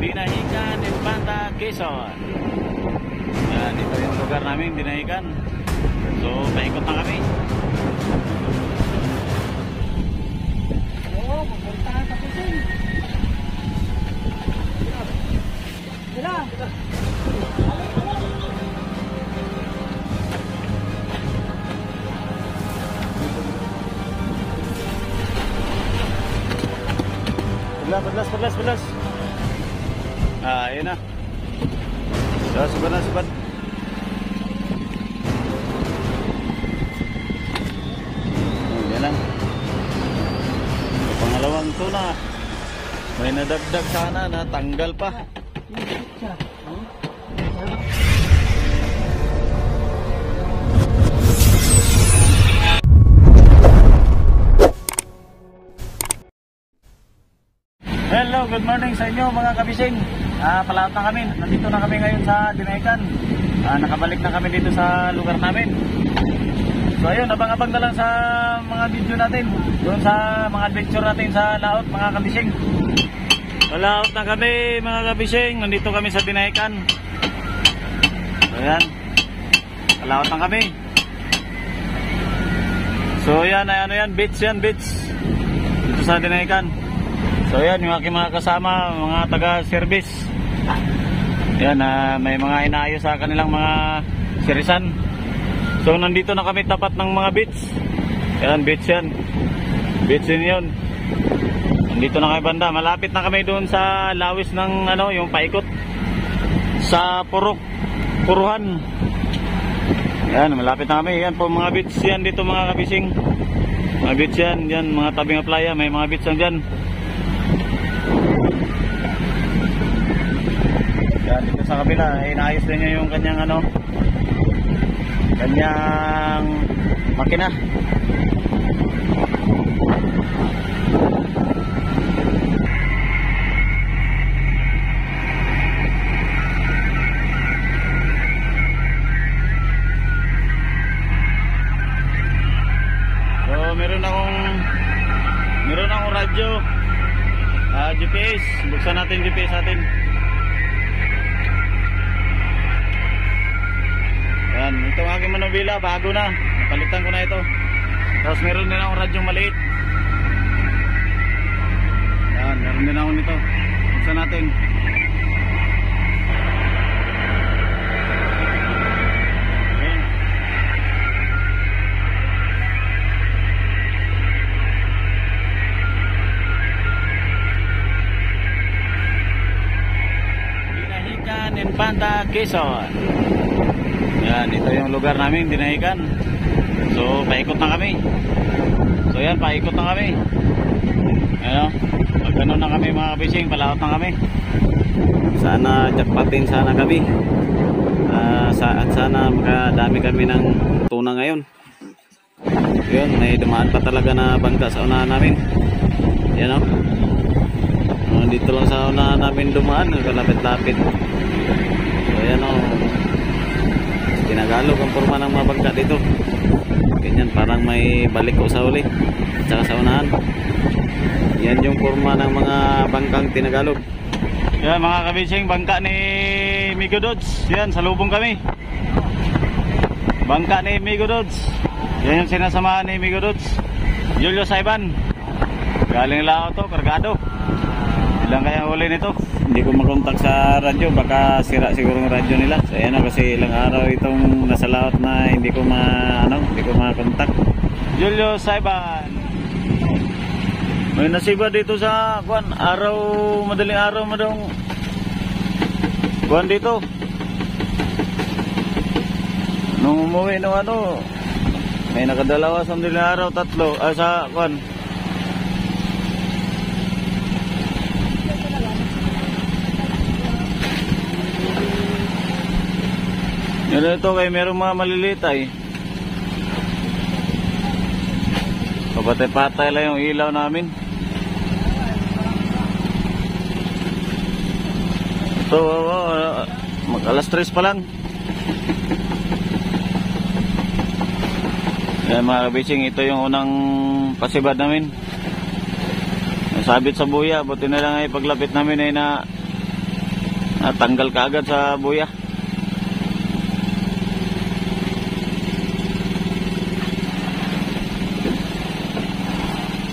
Dinahican, Infanta, Quezon. Yan, ito yung lugar namin, Dinahican. So, paikot na kami. Oo, pupunta sa Quezon. Sila. Pedlas. Ah, ayun na. So, subad. Yan lang. Pangalawang tuna. May nadagdag sana, natanggal pa. Hello, good morning sa inyo mga kabising. Palaot na kami. Nandito na kami ngayon sa Dinahican. Nakabalik na kami dito sa lugar namin. So ayun, abang-abang na lang sa mga video natin. Doon sa mga adventure natin sa laot mga kabising. Palaot na kami mga kabising. Nandito kami sa Dinahican. So ayan, palaot na kami. So yan, ano yan, beach yan, beach. Dito sa Dinahican. So yan, yung aking mga kasama, mga taga-service. Yan, may mga inaayos sa kanilang mga sirisan. So nandito na kami tapat ng mga beach. Yan, beach yan. Beach din yun. Nandito na kami banda. Malapit na kami doon sa lawis ng ano, yung paikot. Sa Puruhan. Yan, malapit na kami. Yan po mga beach yan dito mga kabising. Mga beach yan, yan, mga tabing ng playa. May mga beach lang dyan. Yan, dito sa kabila, inaayos din niya yung kanyang ano, kanyang makina. So, meron akong radyo, GPS. Buksan natin GPS natin. Yan, ito ang aking manubila, bago na. Napalitan ko na ito. Tapos meron din akong radyong maliit. Yan, meron din ako nito. Buksan natin. Yan. Dinahican, Infanta, Quezon. Yan, ito yung lugar namin, Dinahican. So, paikot na kami. So yan, paikot na kami. Ayan, pag ganun na kami mga kabising, palaot na kami. Sana jackpotin sana kami. At sana makadami kami ng tuna ngayon. Yun, may dumaan pa talaga na bangka sa unahan namin. Yan o. Dito lang sa unahan namin dumaan, kalapit-lapit. So yan o. Tinagalog ang forma ng mga bangka dito. Ganyan, parang may balik ko sa uli at saka sa unahan. Yan yung forma ng mga bangkang tinagalog. Yan mga kabising, bangka ni Migo Dodds. Yan, salubong kami. Bangka ni Migo Dodds. Yan yung sinasamahan ni Migo Dodds, Julio Saiban. Galing lao to, kargado. Ilang kaya huli nito? Hindi ko makontak sa radyo, baka sira siguro ng radyo nila. So ayan o, kasi ilang araw itong nasa laot na hindi ko makontak. Julio Saiban. May nasiba dito sa madaling araw madong dito. Nung umuwi no may nakadalawa sa madaling araw, tatlo sa Yan ito kay merong mga maliliit ay. Papatay-patay lang yung ilaw namin. Ito, mag-alas 3 pa lang. Yan mga kabising, ito yung unang pasibad namin. Nasabit sa buya, buti na lang ay paglapit namin ay Tanggal ka agad sa buya.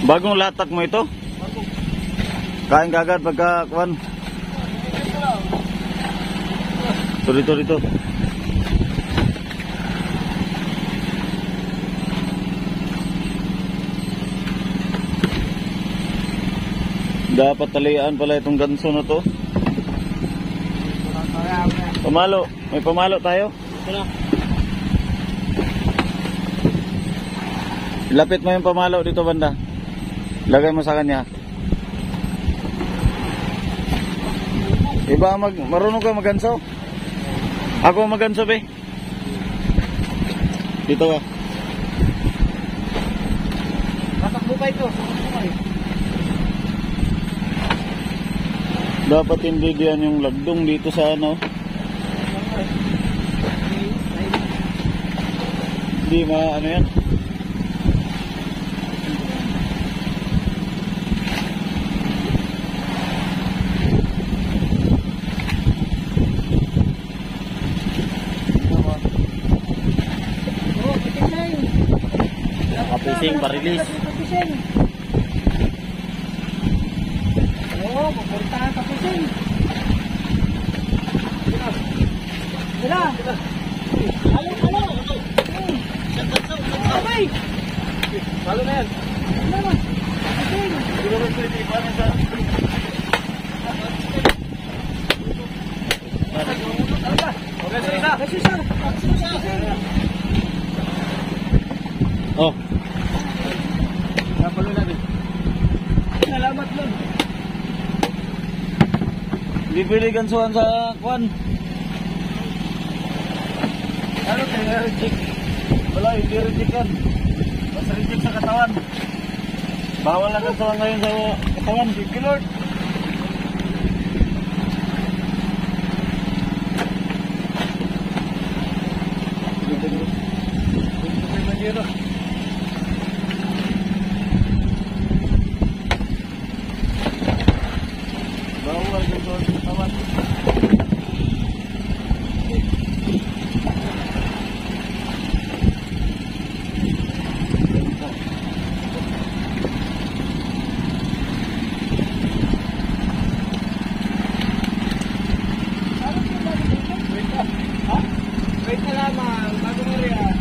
Bagong latak mo ito? Kain ka agad pagka kuwan. Dito. Dapat talian pala itong ganso na to. Pamalo. May pamalo tayo? Lapit mo yung pamalo dito banda. Lagay mo sa kanya. Iba marunong ka maganso? Ako maganso be. Dito ka. Tatakbo pa ito. Dapat hindi diyan yung lagdong dito sa ano. Hindi ano yan. Kapising, pa-release. Oo, pupuntahan sa pusing. Sila. Halo. Abay. Halo na yan. Ano? Pusing. Siguro pwede ipanin sa... Kasi siya. Oh. Napalo na din. Salamat nun. Hindi pwede gansuhan sa kwan. Ano kaya reject? Wala, hindi reject yan. Basta reject sa katawan. Bawal na gansuhan ngayon sa katawan. Thank you, Lord. Bawal gansuhan sa katawan. Wait na lamang, bago mo rin ah.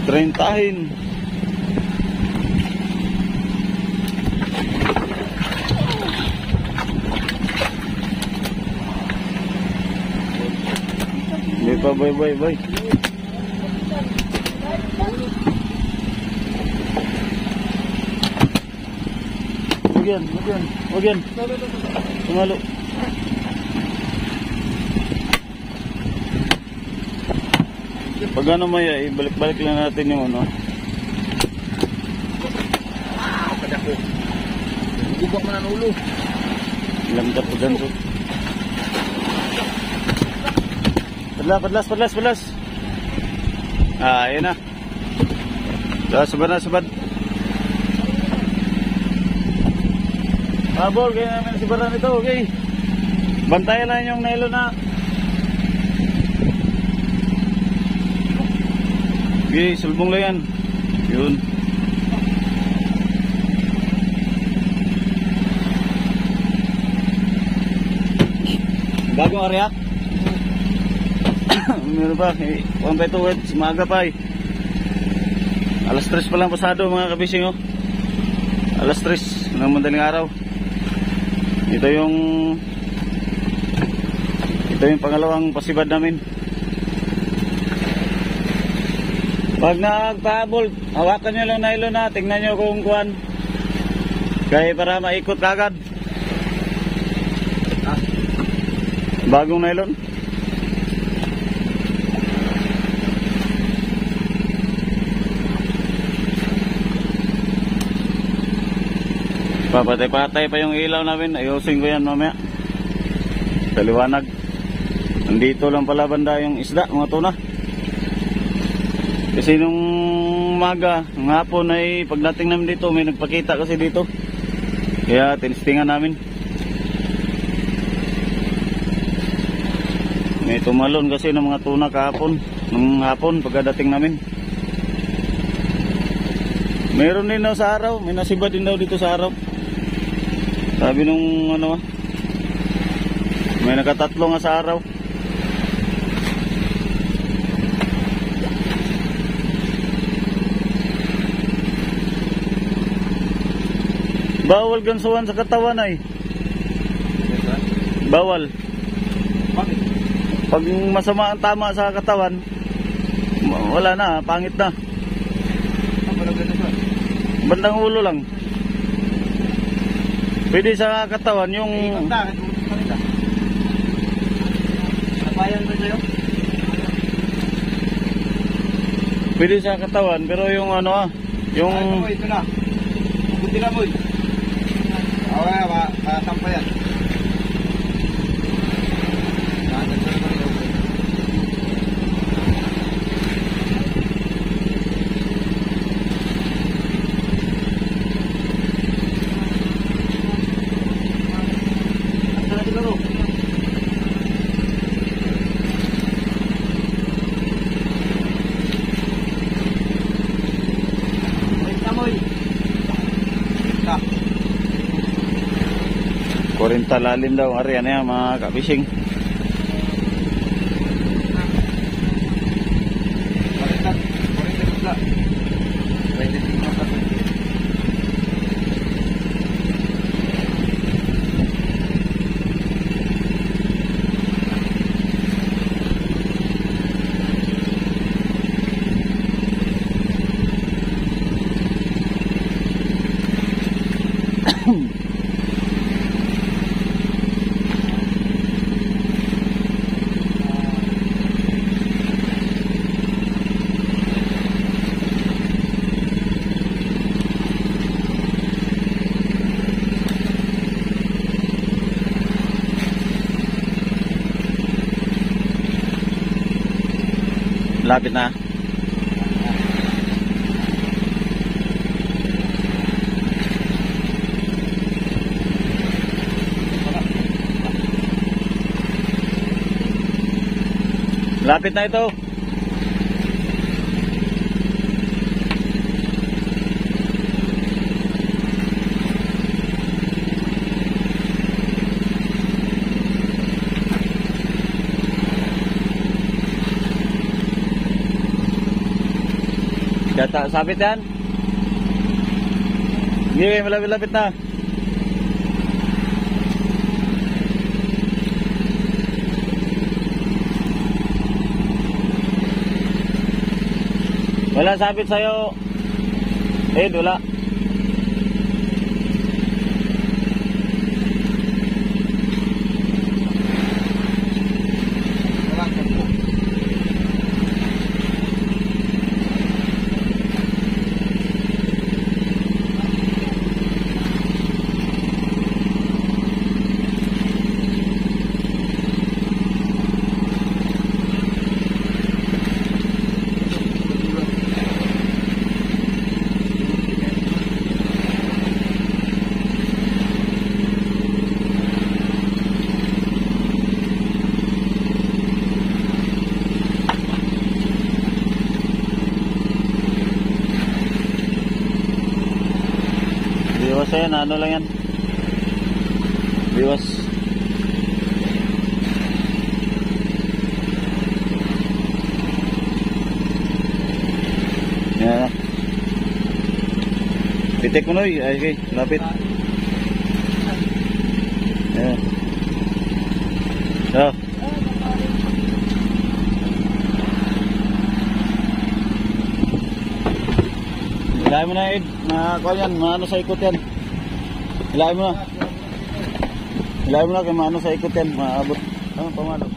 Trentahin. Hindi pa, bye. Wag yan. Tumalo. Pag ano maya, ibalik-balik lang natin yung ano. Padako. Gubak man ang ulo. Lamdat po ganso. Padlas. Ayan na. Sabad. Bol, kaya namin si Baran ito, okay. Bantayan lang yung nylon na. Okay, sulbong lang yan. Yun. Bagong area. Meron pa, 1x2 wet, maaga pa eh. Alas 3 pa lang pasado mga kabising oh. Alas 3 ng madaling araw. Ito yung pangalawang pasibad namin. Pag nagpahabol, hawakan nyo lang nylon na, tingnan nyo kung kuhan. Kaya para maikot kagad. Bagong nylon. Papatay-patay pa yung ilaw namin. Ayusin ko yan mamaya. Kaliwanag. Nandito lang pala banda yung isda, mga tuna. Kasi nung umaga, ng hapon ay pagdating namin dito, may nagpakita kasi dito. Kaya tinistingan namin. May tumalon kasi ng mga tuna kahapon, ng hapon pagdating namin. Meron din daw sa araw, may nasiba din daw dito sa araw. Sabi nung ano, may nakatatlo nga sa araw. Bawal gansuhan sa katawan ay. Bawal. Bakit? Pag masama ang tama sa katawan, wala na, pangit na. Bandang ulo lang. Pwede sa katawan yung... Napayan ba sa'yo? Pwede sa katawan, pero yung ano yung... Ito na. Buti na mo. Okay, matampayan. Kurinta lalim daw, ari ano yan mga kabising. Lapit na. Lapit na ito. Data, sabit yan. Hindi, malapit-lapit na. Wala sabit sa'yo. Wala. Biwas yan, ano lang yan. Biwas. Yan. Pitik mo noy. Ay, okay, lapit. Yan. So. Hilahin mo na, Ed. Kuha yan, maano sa ikot yan. Hilahin mo na. Hilahin mo na kaya maano sa ikot yan. Maabot. Ano, pamalo.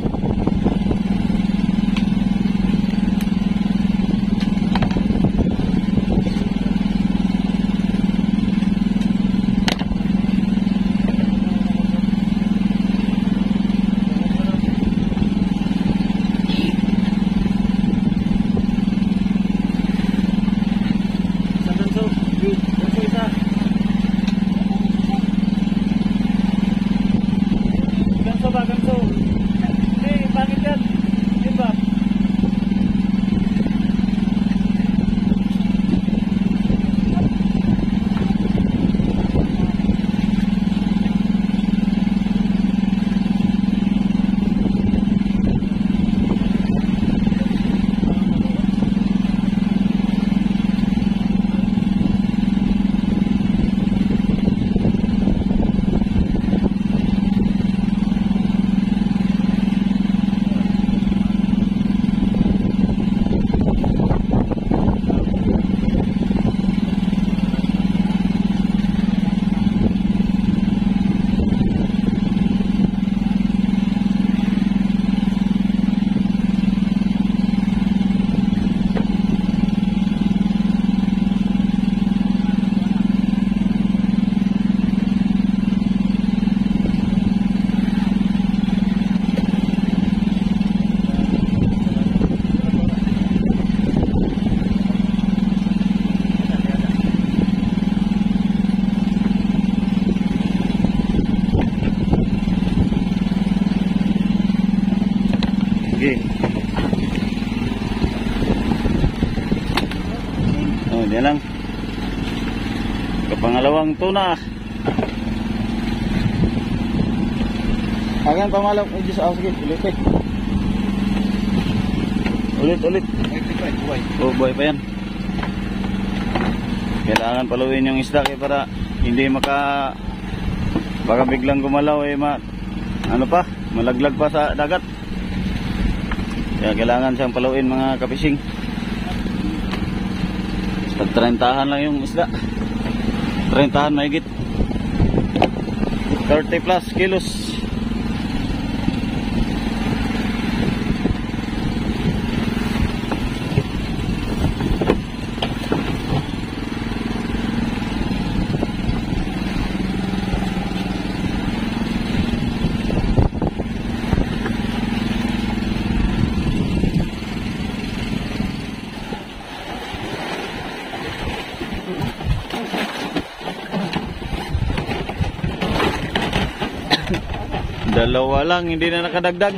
Kapangalawang tuna. Agan pamalaw. Ay, Diyos. Sige, ulit eh. Ulit. Oh, buhay pa yan. Kailangan paluin yung isda para hindi baka biglang gumalaw ano pa, malaglag pa sa dagat. Kaya kailangan siyang paluin mga kapising. Pag 30 lang yung isda. 30 mahigit. 30 plus kilos. Dalawa lang, hindi na nakadagdag.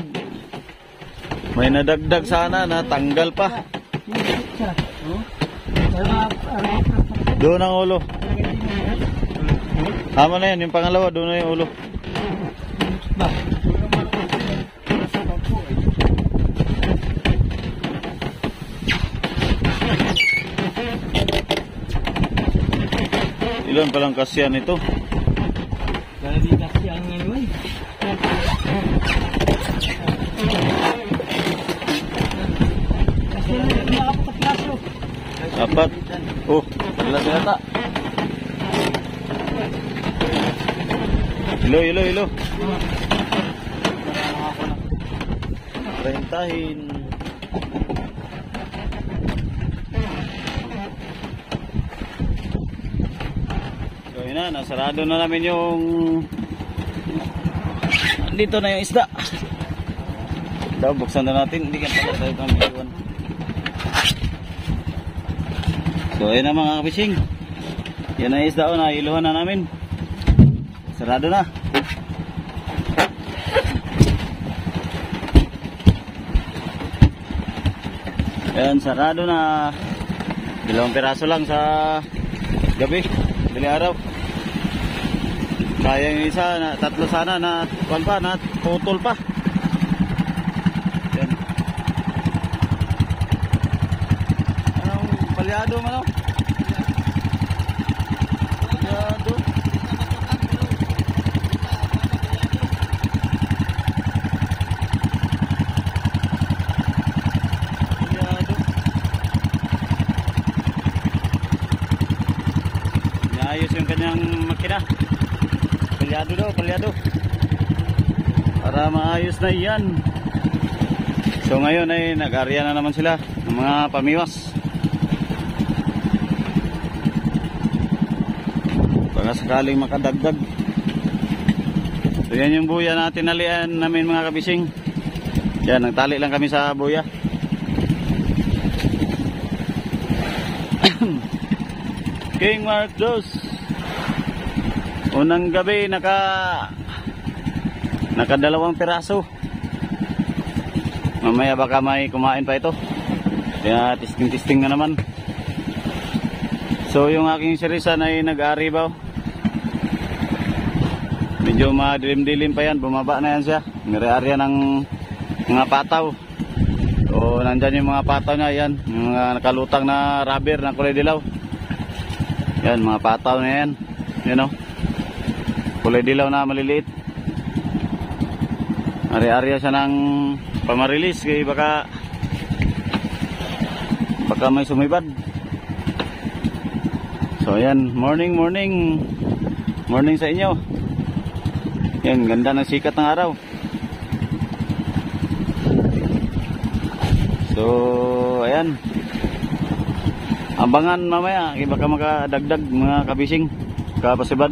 May nadagdag sana, natanggal pa. Doon ang ulo. Tama na yan, yung pangalawa, doon na yung ulo. Ilan palang kasyan ito? Jadi kasyan ngayon. Apat. Oh, wala yata. Ilo. Rentahin. So yun na, nasarado na namin yung dito na yung isda. Daw, buksan na natin. Hindi ka pala tayo kang biliwan. So ayun na mga kapising. Yan na yung isda o, nailuhan na namin. Sarado na. Ayan, sarado na. 2 piraso lang sa gabi. Dali araw. Kaya yung isa, 3 sana na putol pa. Yan. Anong palyado man o? Palyado. Ayos yung kanyang makina. Palyado. Para maayos na yan. So ngayon ay nag-area na naman sila ng mga pamiwas. Baka sakaling makadagdag. So yan yung buya na tinalian namin mga kabising. Yan, nagtali lang kami sa buya. King Mark Dos. Unang gabi naka 2 piraso. Mamaya baka may kumain pa ito. Kaya testing na naman. So yung aking sirisan ay nag-aribaw. Medyo madilim-dilim pa yan. Bumaba na yan siya. Nire-area ng mga pataw. So nandyan yung mga pataw niya. Yan. Yung mga nakalutang na rubber na kulay dilaw. Yan, mga pataw na yan. Yan o. Kulay dilaw na maliliit. Ari-arya siya ng pamarilis. Kaya baka may sumibad. So yan, morning sa inyo. Yan, ganda ng sikat ng araw. So ayan, abangan mamaya, baka makadagdag mga kabising kapasibad.